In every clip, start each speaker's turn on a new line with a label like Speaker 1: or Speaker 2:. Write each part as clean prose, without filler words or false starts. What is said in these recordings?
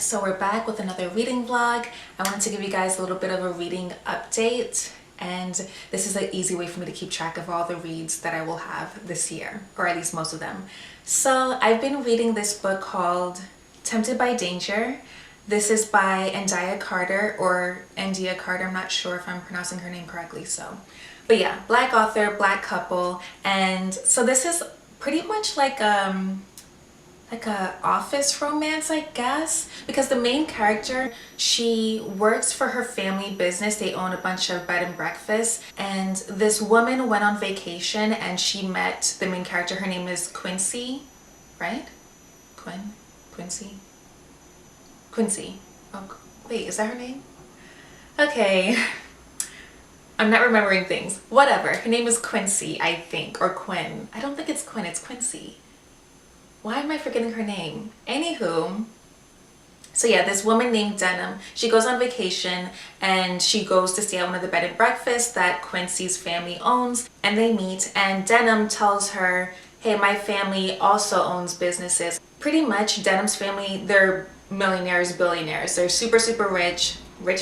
Speaker 1: So we're back with another reading vlog. I wanted to give you guys a little bit of a reading update, and this is an easy way for me to keep track of all the reads that I will have this year, or at least most of them. So I've been reading this book called Tempted by Danger. This is by Andia Carter, or Andia Carter, I'm not sure if I'm pronouncing her name correctly. But yeah, Black author, Black couple, and so this is pretty much like a office romance, I guess, because the main character, she works for her family business. They own a bunch of bed and breakfasts, and this woman went on vacation and she met the main character. Her name is Quincy, right? Quincy. Oh, wait, is that her name? Okay. I'm not remembering things. Whatever. Her name is Quincy, I think, or Quinn. I don't think it's Quinn, it's Quincy. Why am I forgetting her name? Anywho, so yeah, this woman named Denham, she goes on vacation and she goes to stay at one of the bed and breakfasts that Quincy's family owns, and they meet, and Denham tells her, hey, my family also owns businesses. Pretty much Denham's family, they're millionaires, billionaires. They're super rich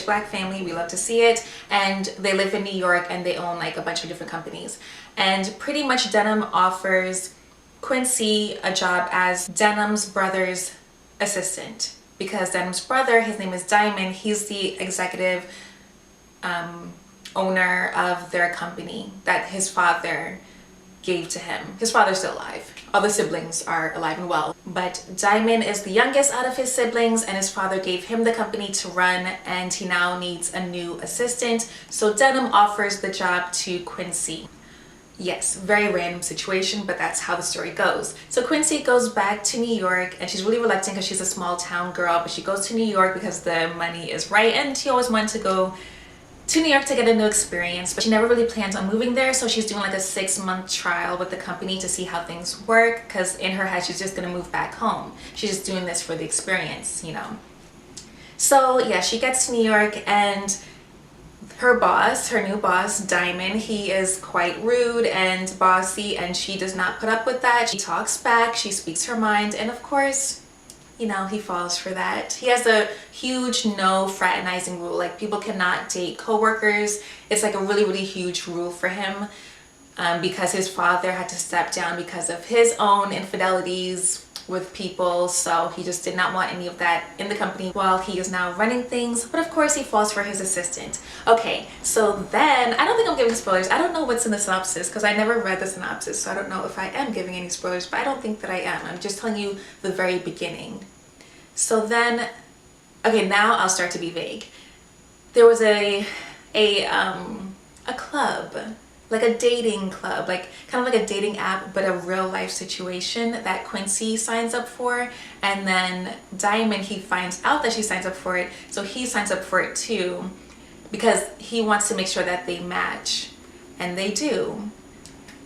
Speaker 1: Black family. We love to see it. And they live in New York and they own like a bunch of different companies. And pretty much Denham offers Quincy a job as Denham's brother's assistant, because Denham's brother, his name is Diamond, he's the executive owner of their company that his father gave to him. His father's still alive. All the siblings are alive and well, but Diamond is the youngest out of his siblings, and his father gave him the company to run, and he now needs a new assistant. So Denham offers the job to Quincy. Yes, very random situation, but that's how the story goes. So Quincy goes back to New York, and she's really reluctant because she's a small town girl, but she goes to New York because the money is right, and she always wanted to go to New York to get a new experience, but she never really plans on moving there. So she's doing like a 6-month trial with the company to see how things work, because in her head she's just gonna move back home. She's just doing this for the experience, you know. So yeah, she gets to New York, and her boss, her new boss, Diamond, he is quite rude and bossy, and she does not put up with that. She talks back, she speaks her mind, and of course, you know, he falls for that. He has a huge no fraternizing rule. Like, people cannot date co-workers. It's like a really huge rule for him, because his father had to step down because of his own infidelities with people. So he just did not want any of that in the company while he is now running things. But of course he falls for his assistant. Okay, so then, I don't think I'm giving spoilers. I don't know what's in the synopsis because I never read the synopsis, so I don't know if I am giving any spoilers, but I don't think that I am. I'm just telling you the very beginning. So then, okay, now I'll start to be vague. There was a club, like a dating club, like kind of like a dating app, but a real life situation that Quincy signs up for. And then Diamond, he finds out that she signs up for it, so he signs up for it too, because he wants to make sure that they match, and they do.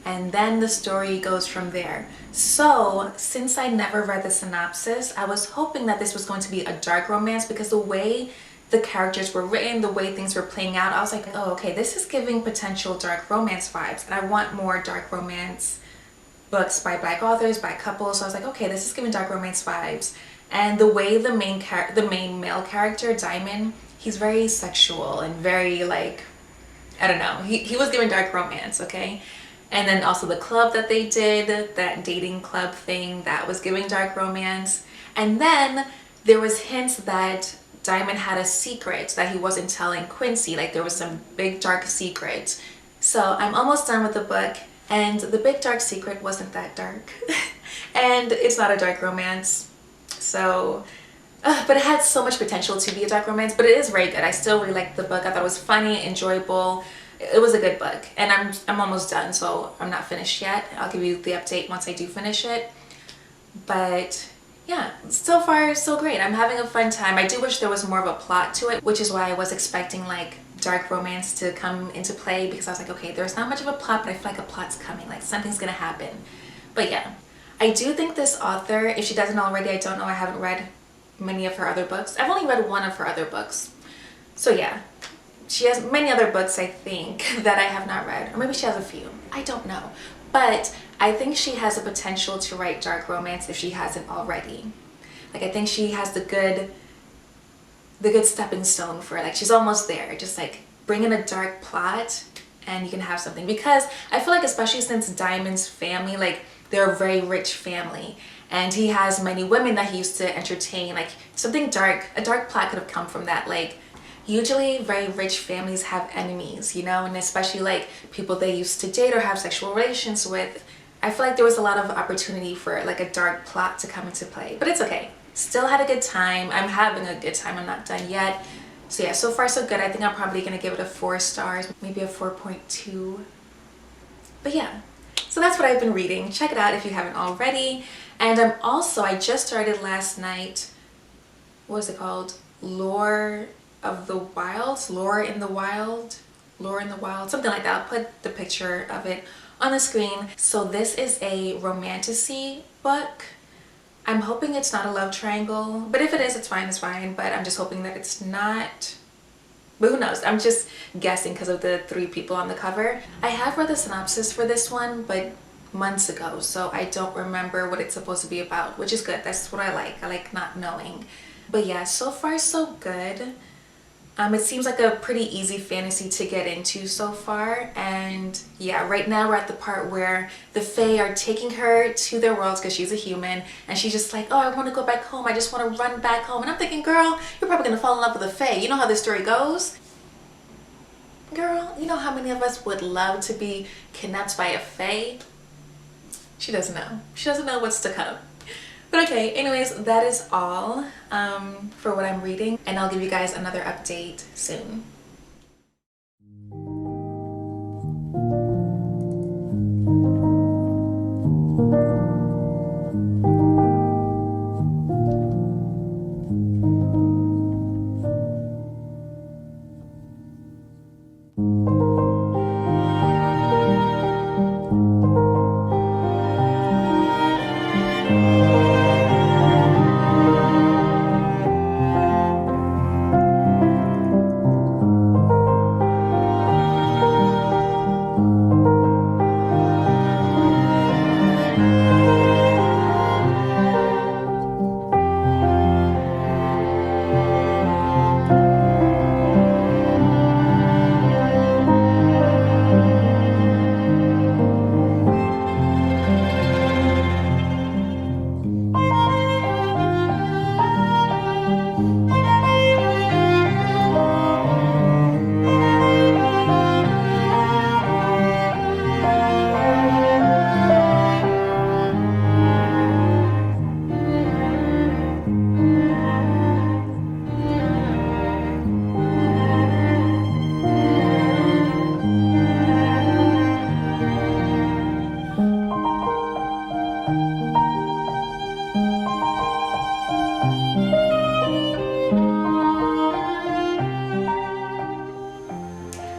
Speaker 1: And then the story goes from there. So since I never read the synopsis, I was hoping that this was going to be a dark romance, because the way the characters were written, the way things were playing out, I was like, oh, okay, this is giving potential dark romance vibes, and I want more dark romance books by Black authors, by couples. So I was like, okay, this is giving dark romance vibes. And the way the main male character, Diamond, he's very sexual and very, like, I don't know, he was giving dark romance, okay? And then also the club that they did, that dating club thing, that was giving dark romance. And then there was hints that Diamond had a secret that he wasn't telling Quincy, like there was some big dark secret. So I'm almost done with the book, and the big dark secret wasn't that dark. And it's not a dark romance. So, but it had so much potential to be a dark romance, but it is very good. I still really liked the book. I thought it was funny, enjoyable. It was a good book, and I'm almost done, so I'm not finished yet. I'll give you the update once I do finish it. But yeah, so far so great. I'm having a fun time. I do wish there was more of a plot to it, which is why I was expecting like dark romance to come into play, because I was like, okay, there's not much of a plot, but I feel like a plot's coming, like something's gonna happen. But yeah, I do think this author, if she doesn't already, I don't know, I haven't read many of her other books. I've only read one of her other books. So yeah, she has many other books, I think, that I have not read. Or maybe she has a few. I don't know. But I think she has the potential to write dark romance if she hasn't already. Like, I think she has the good the good stepping stone for like, she's almost there. Just like bring in a dark plot and you can have something. Because I feel like, especially since Diamond's family, like they're a very rich family and he has many women that he used to entertain, like something dark, a dark plot could have come from that. Like usually very rich families have enemies, you know, and especially like people they used to date or have sexual relations with. I feel like there was a lot of opportunity for like a dark plot to come into play, but it's okay. Still had a good time. I'm having a good time. I'm not done yet. So yeah, so far so good. I think I'm probably gonna give it a 4 stars, maybe a 4.2. But yeah, so that's what I've been reading. Check it out if you haven't already. And I just started last night, what is it called? Lore of the Wilds? Lore in the Wild? Lore in the Wild? Something like that. I'll put the picture of it on the screen. So this is a romantasy book. I'm hoping it's not a love triangle, but if it is, it's fine, but I'm just hoping that it's not. But who knows? I'm just guessing because of the 3 people on the cover. I have read the synopsis for this one, but months ago, so I don't remember what it's supposed to be about, which is good. That's what I like not knowing. But yeah, so far so good. It seems like a pretty easy fantasy to get into so far, and yeah, right now we're at the part where the Fae are taking her to their worlds because she's a human, and she's just like, oh, I want to go back home, I just want to run back home. And I'm thinking, girl, you're probably gonna fall in love with a Fae. You know how this story goes. Girl, you know how many of us would love to be kidnapped by a Fae? She doesn't know. She doesn't know what's to come. But okay, anyways, that is all for what I'm reading, and I'll give you guys another update soon.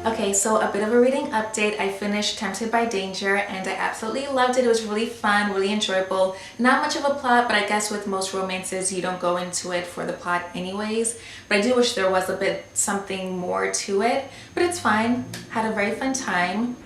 Speaker 1: Okay, so a bit of a reading update. I finished Tempted by Danger and I absolutely loved it. It was really fun, really enjoyable. Not much of a plot, but I guess with most romances you don't go into it for the plot anyways. But I do wish there was a bit something more to it, but it's fine. Had a very fun time.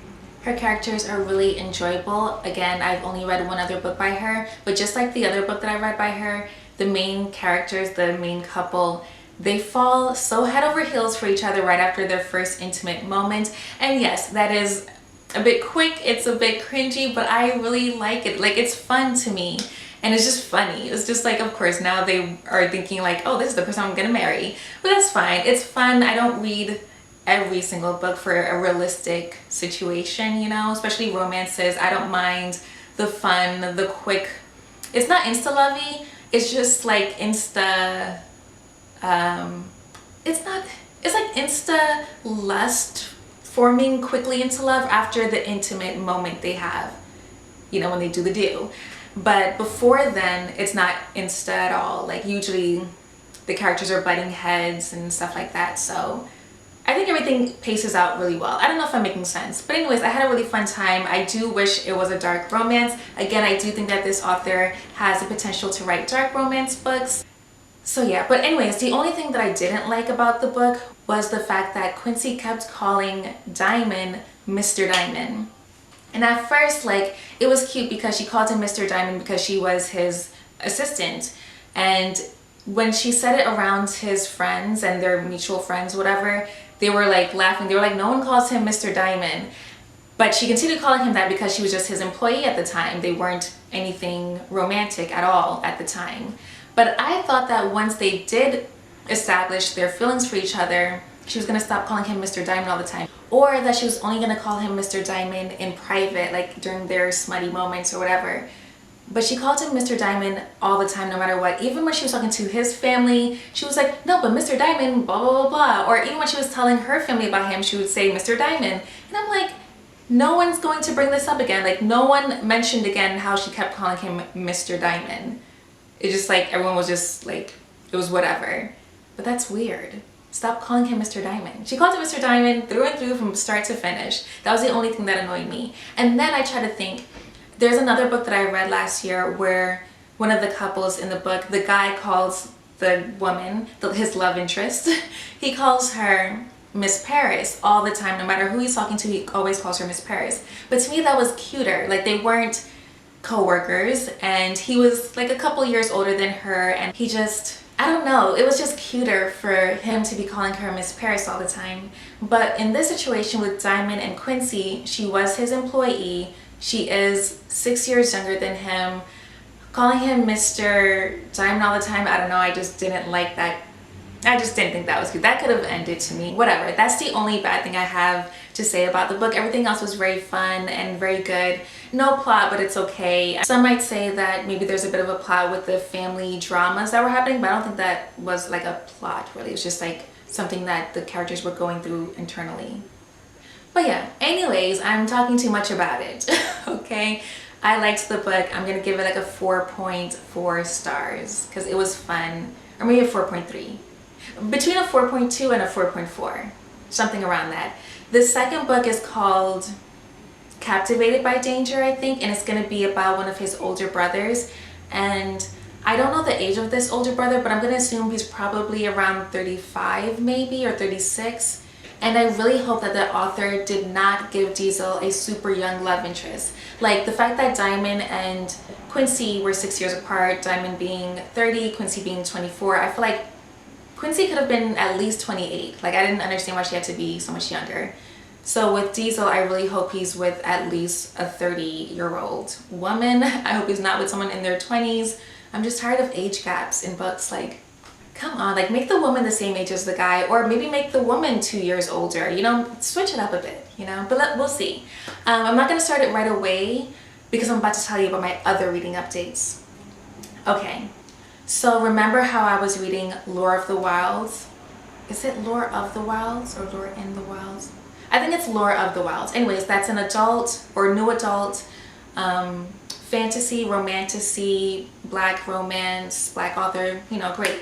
Speaker 1: Her characters are really enjoyable. Again, I've only read one other book by her, but just like the other book that I read by her, the main characters, the main couple, they fall so head over heels for each other right after their first intimate moment. And yes, that is a bit quick, it's a bit cringy, but I really like it. Like, it's fun to me and it's just funny. It's just like, of course, now they are thinking like, oh, this is the person I'm gonna marry. But that's fine, it's fun. I don't read every single book for a realistic situation, you know, especially romances. I don't mind the fun, the quick. It's not insta-lovey, it's just like insta, it's like insta lust forming quickly into love after the intimate moment they have, you know, when they do the deal. But before then, it's not insta at all. Like, usually the characters are butting heads and stuff like that. So I think everything paces out really well. I don't know if I'm making sense, but anyways, I had a really fun time. I do wish it was a dark romance. Again, I do think that this author has the potential to write dark romance books. So yeah, but anyways, the only thing that I didn't like about the book was the fact that Quincy kept calling Diamond Mr. Diamond. And at first, like, it was cute because she called him Mr. Diamond because she was his assistant. And when she said it around his friends and their mutual friends, whatever, they were like laughing. They were like, no one calls him Mr. Diamond. But she continued calling him that because she was just his employee at the time. They weren't anything romantic at all at the time. But I thought that once they did establish their feelings for each other, she was going to stop calling him Mr. Diamond all the time. Or that she was only going to call him Mr. Diamond in private, like during their smutty moments or whatever. But she called him Mr. Diamond all the time, no matter what. Even when she was talking to his family, she was like, no, but Mr. Diamond, blah, blah, blah, blah. Or even when she was telling her family about him, she would say Mr. Diamond. And I'm like, no one's going to bring this up again. Like, no one mentioned again how she kept calling him Mr. Diamond. It just like, everyone was just like, it was whatever. But that's weird. Stop calling him Mr. Diamond. She called him Mr. Diamond through and through from start to finish. That was the only thing that annoyed me. And then I try to think, there's another book that I read last year where one of the couples in the book, the guy calls the woman, his love interest, he calls her Miss Paris all the time. No matter who he's talking to, he always calls her Miss Paris. But to me, that was cuter. Like, they weren't co-workers, and he was like a couple years older than her, and he just, I don't know, it was just cuter for him to be calling her Miss Paris all the time. But in this situation with Diamond and Quincy, she was his employee. She is 6 years younger than him. Calling him Mr. Diamond all the time, I don't know, I just didn't like that. I just didn't think that was good. That could have ended to me. Whatever. That's the only bad thing I have to say about the book. Everything else was very fun and very good. No plot, but it's okay. Some might say that maybe there's a bit of a plot with the family dramas that were happening, but I don't think that was like a plot really. It was just like something that the characters were going through internally. But yeah, anyways, I'm talking too much about it. Okay, I liked the book. I'm gonna give it like a 4.4 stars because it was fun, or maybe a 4.3, between a 4.2 and a 4.4, something around that. The second book is called Captivated by Danger, I think, and it's gonna be about one of his older brothers. And I don't know the age of this older brother, but I'm gonna assume he's probably around 35 maybe, or 36. And I really hope that the author did not give Diesel a super young love interest. Like, the fact that Diamond and Quincy were 6 years apart, Diamond being 30, Quincy being 24, I feel like Quincy could have been at least 28. Like, I didn't understand why she had to be so much younger. So with Diesel, I really hope he's with at least a 30-year-old woman. I hope he's not with someone in their 20s. I'm just tired of age gaps in books. Like, come on, like, make the woman the same age as the guy, or maybe make the woman 2 years older, you know, switch it up a bit, you know, but we'll see. I'm not going to start it right away because I'm about to tell you about my other reading updates. Okay, so remember how I was reading Lore of the Wilds? Is it Lore of the Wilds or Lore in the Wilds? I think it's Lore of the Wilds. Anyways, that's an adult or new adult fantasy, romantasy, black romance, black author, you know, great.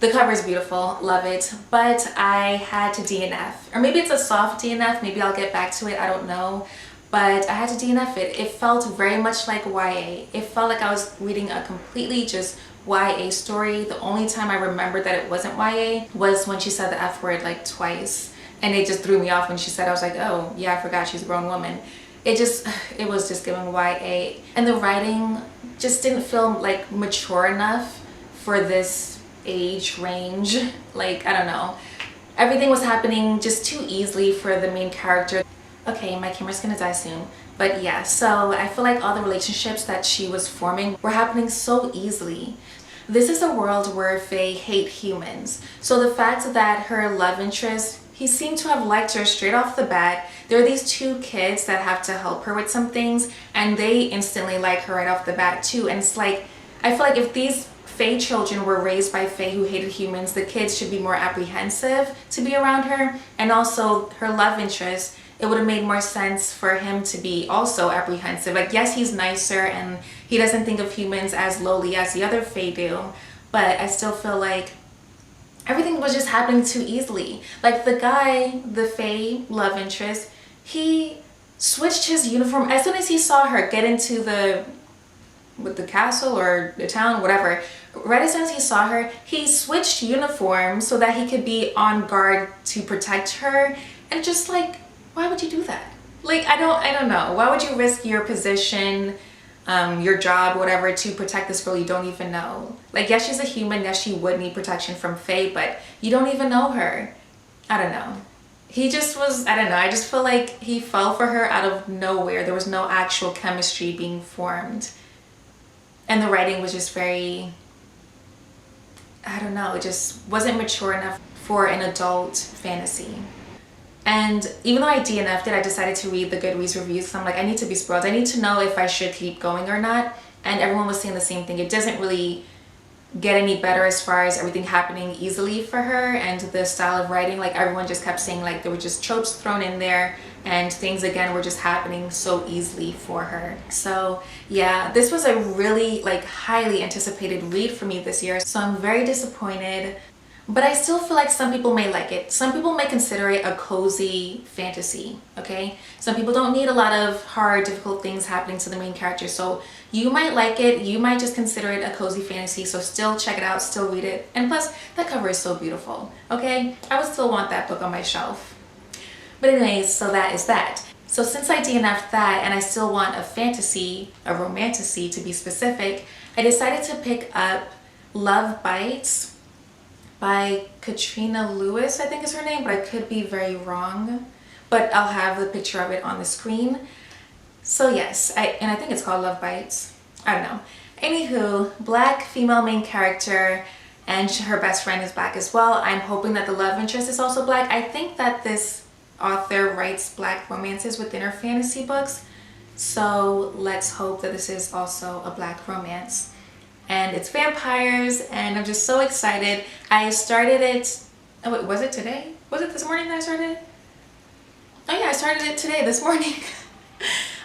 Speaker 1: The cover is beautiful, love it, but I had to DNF. Or maybe it's a soft DNF, maybe I'll get back to it, I don't know. But I had to DNF it. It felt very much like YA. It felt like I was reading a completely just YA story. The only time I remembered that it wasn't YA was when she said the F word like twice. And it just threw me off when she said, I was like, oh yeah, I forgot she's a grown woman. It was just giving YA. And the writing just didn't feel like mature enough for this age range. Like, I don't know, everything was happening just too easily for the main character. Okay, my camera's gonna die soon, but yeah, so I feel like all the relationships that she was forming were happening so easily. This is a world where Fae hate humans, so the fact that her love interest, he seemed to have liked her straight off the bat. There are these two kids that have to help her with some things, and they instantly like her right off the bat too. And it's like, I feel like if these Fae children were raised by Fae who hated humans, the kids should be more apprehensive to be around her. And also her love interest, it would have made more sense for him to be also apprehensive. Like, yes, he's nicer and he doesn't think of humans as lowly as the other Fae do, but I still feel like everything was just happening too easily. Like, the guy, the Fae love interest, he switched his uniform as soon as he saw her get into the castle or the town, whatever. Right as soon as he saw her, he switched uniforms so that he could be on guard to protect her. And just like, why would you do that? Like, I don't know. Why would you risk your position your job, whatever, to protect this girl you don't even know. Like, yes, she's a human. Yes, she would need protection from Faye, but you don't even know her. I don't know. He just was, I don't know. I just feel like he fell for her out of nowhere. There was no actual chemistry being formed. And the writing was just very, I don't know, it just wasn't mature enough for an adult fantasy. And even though I DNF'd it, I decided to read the Goodreads reviews. So I'm like, I need to be spoiled. I need to know if I should keep going or not. And everyone was saying the same thing. It doesn't really get any better as far as everything happening easily for her and the style of writing. Like, everyone just kept saying like there were just tropes thrown in there and things again were just happening so easily for her. So yeah, this was a really like highly anticipated read for me this year. So I'm very disappointed. But I still feel like some people may like it. Some people may consider it a cozy fantasy, okay? Some people don't need a lot of hard, difficult things happening to the main character. So you might like it. You might just consider it a cozy fantasy. So still check it out, still read it. And plus, that cover is so beautiful, okay? I would still want that book on my shelf. But anyways, so that is that. So since I DNF'd that and I still want a fantasy, a romantasy to be specific, I decided to pick up Love Bites by Katrina Lewis, I think is her name, but I could be very wrong. But I'll have the picture of it on the screen. So yes, I think it's called Love Bites. I don't know. Anywho, black female main character, and her best friend is black as well. I'm hoping that the love interest is also black. I think that this author writes black romances within her fantasy books. So let's hope that this is also a black romance. And it's vampires, and I'm just so excited. I started it, oh wait, was it today? Was it this morning that I started it? Oh yeah, I started it today, this morning.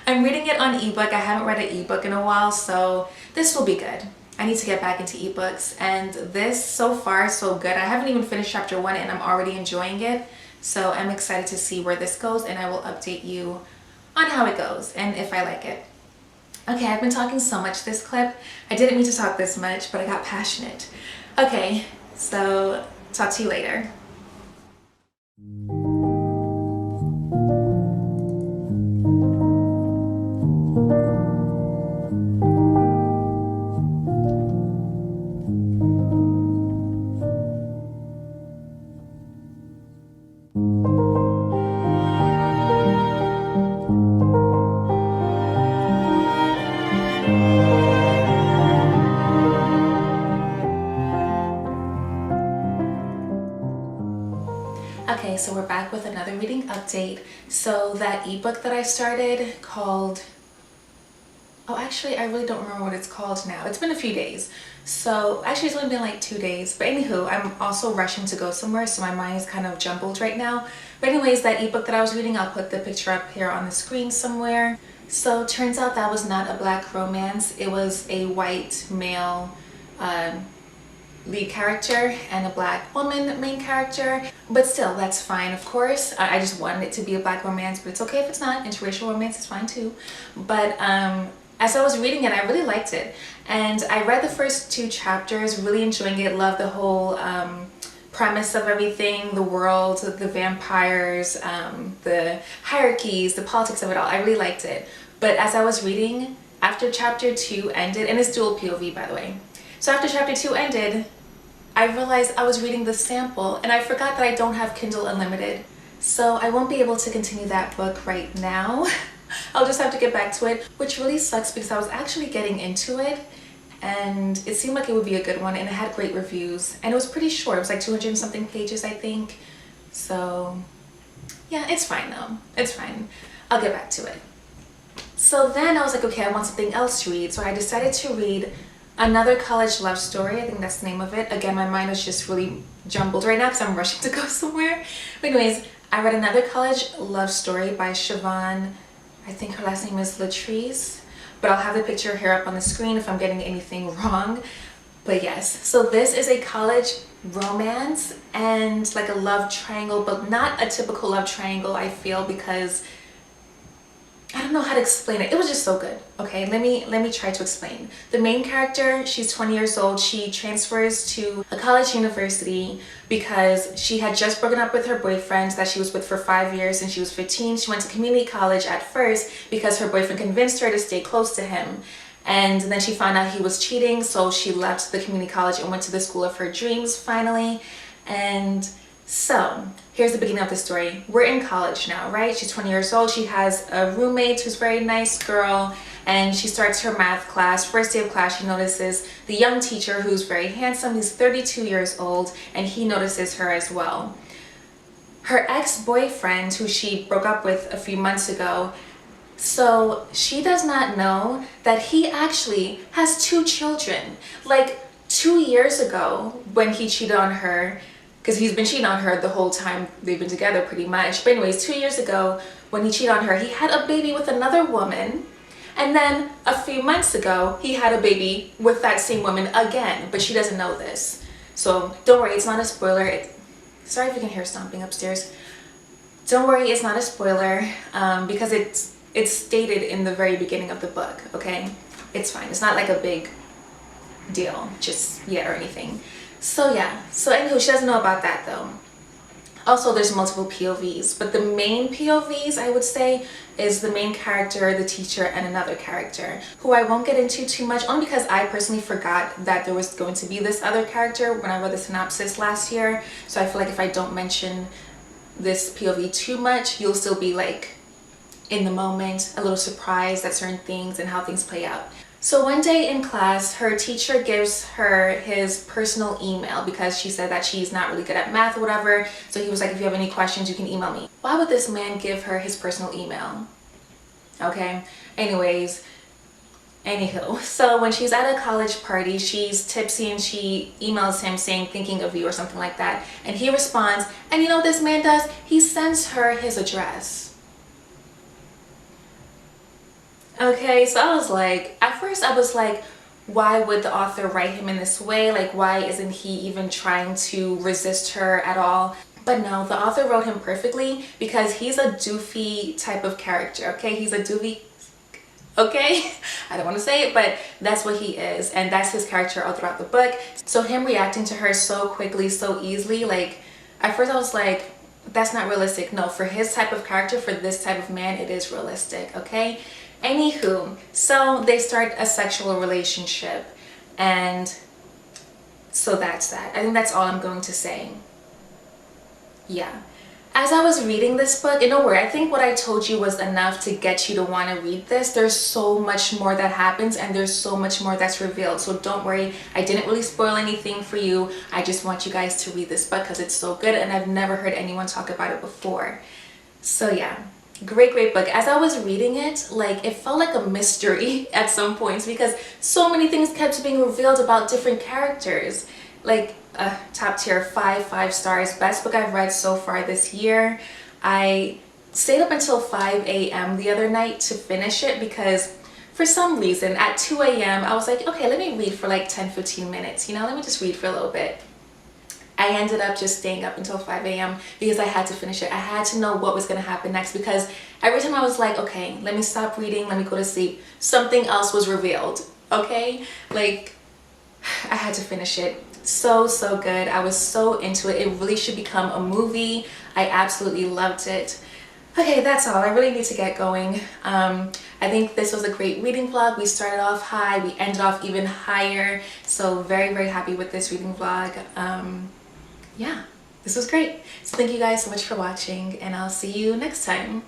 Speaker 1: I'm reading it on ebook. I haven't read an ebook in a while, so this will be good. I need to get back into ebooks, and this so far so good. I haven't even finished chapter 1 and I'm already enjoying it. So I'm excited to see where this goes, and I will update you on how it goes and if I like it. Okay, I've been talking so much this clip. I didn't mean to talk this much, but I got passionate. Okay, so talk to you later. Okay, so we're back with another reading update. So that ebook that I started called, oh actually I really don't remember what it's called now. It's been a few days. So actually it's only been like 2 days. But anywho, I'm also rushing to go somewhere, so my mind is kind of jumbled right now. But anyways, that ebook that I was reading, I'll put the picture up here on the screen somewhere. So turns out that was not a black romance. It was a white male lead character and a black woman main character, but still that's fine. Of course, I just wanted it to be a black romance, but it's okay if it's not. Interracial romance is fine too. But as I was reading it, I really liked it, and I read the first 2 chapters, really enjoying it. Loved the whole premise of everything, the world, the vampires, the hierarchies, the politics of it all. I really liked it. But as I was reading, after chapter 2 ended, and it's dual POV by the way, so after chapter 2 ended, I realized I was reading the sample and I forgot that I don't have Kindle Unlimited. So I won't be able to continue that book right now. I'll just have to get back to it, which really sucks because I was actually getting into it and it seemed like it would be a good one, and it had great reviews, and it was pretty short. It was like 200 and something pages, I think. So yeah, it's fine though. It's fine. I'll get back to it. So then I was like, okay, I want something else to read. So I decided to read Another College Love Story. I think that's the name of it. Again, my mind is just really jumbled right now because I'm rushing to go somewhere. But anyways, I read Another College Love Story by Siobhan. I think her last name is Latrice, but I'll have the picture here up on the screen if I'm getting anything wrong. But yes, so this is a college romance and like a love triangle, but not a typical love triangle, I feel, because I don't know how to explain it. It was just so good. Okay, let me try to explain. The main character, she's 20 years old. She transfers to a college university because she had just broken up with her boyfriend that she was with for 5 years, and she was 15. She went to community college at first because her boyfriend convinced her to stay close to him. And then she found out he was cheating, so she left the community college and went to the school of her dreams finally. And so here's the beginning of the story. We're in college now, right? She's 20 years old. She has a roommate who's a very nice girl, and she starts her math class. First day of class, she notices the young teacher who's very handsome. He's 32 years old, and he notices her as well. Her ex-boyfriend, who she broke up with a few months ago, so she does not know that he actually has 2 children. Like 2 years ago, when he cheated on her, because he's been cheating on her the whole time they've been together pretty much. But anyways, 2 years ago, when he cheated on her, he had a baby with another woman. And then a few months ago, he had a baby with that same woman again, but she doesn't know this. So don't worry, it's not a spoiler. Sorry if you can hear stomping upstairs. Don't worry, it's not a spoiler because it's stated in the very beginning of the book, okay? It's fine. It's not like a big deal just yet or anything. So yeah, so anywho, she doesn't know about that though. Also, there's multiple POVs, but the main POVs, I would say, is the main character, the teacher, and another character, who I won't get into too much, only because I personally forgot that there was going to be this other character when I read the synopsis last year. So I feel like if I don't mention this POV too much, you'll still be like in the moment, a little surprised at certain things and how things play out. So one day in class, her teacher gives her his personal email because she said that she's not really good at math or whatever. So he was like, if you have any questions, you can email me. Why would this man give her his personal email? Okay, anyways, anywho. So when she's at a college party, she's tipsy and she emails him saying, thinking of you or something like that. And he responds, and you know what this man does? He sends her his address. Okay, so I was like, at first I was like, why would the author write him in this way? Like, why isn't he even trying to resist her at all? But no, the author wrote him perfectly because he's a doofy type of character, okay? He's a doofy, okay? I don't want to say it, but that's what he is. And that's his character all throughout the book. So him reacting to her so quickly, so easily, like, at first I was like, that's not realistic. No, for his type of character, for this type of man, it is realistic, okay? Anywho, so they start a sexual relationship, and so that's that. I think that's all I'm going to say. Yeah. As I was reading this book, and don't worry, I think what I told you was enough to get you to want to read this. There's so much more that happens, and there's so much more that's revealed. So don't worry, I didn't really spoil anything for you. I just want you guys to read this book because it's so good, and I've never heard anyone talk about it before. So yeah. Great book. As I was reading it, like, it felt like a mystery at some points because so many things kept being revealed about different characters. Like, top tier, 5 stars, best book I've read so far this year. I stayed up until 5 a.m. the other night to finish it because for some reason at 2 a.m. I was like, okay, let me read for like 10-15 minutes, you know, let me just read for a little bit. I ended up just staying up until 5 a.m. because I had to finish it. I had to know what was going to happen next because every time I was like, okay, let me stop reading, let me go to sleep, something else was revealed, okay? Like, I had to finish it. So good. I was so into it. It really should become a movie. I absolutely loved it. Okay, that's all. I really need to get going. I think this was a great reading vlog. We started off high, we ended off even higher. So very happy with this reading vlog. Yeah, this was great. So thank you guys so much for watching, and I'll see you next time.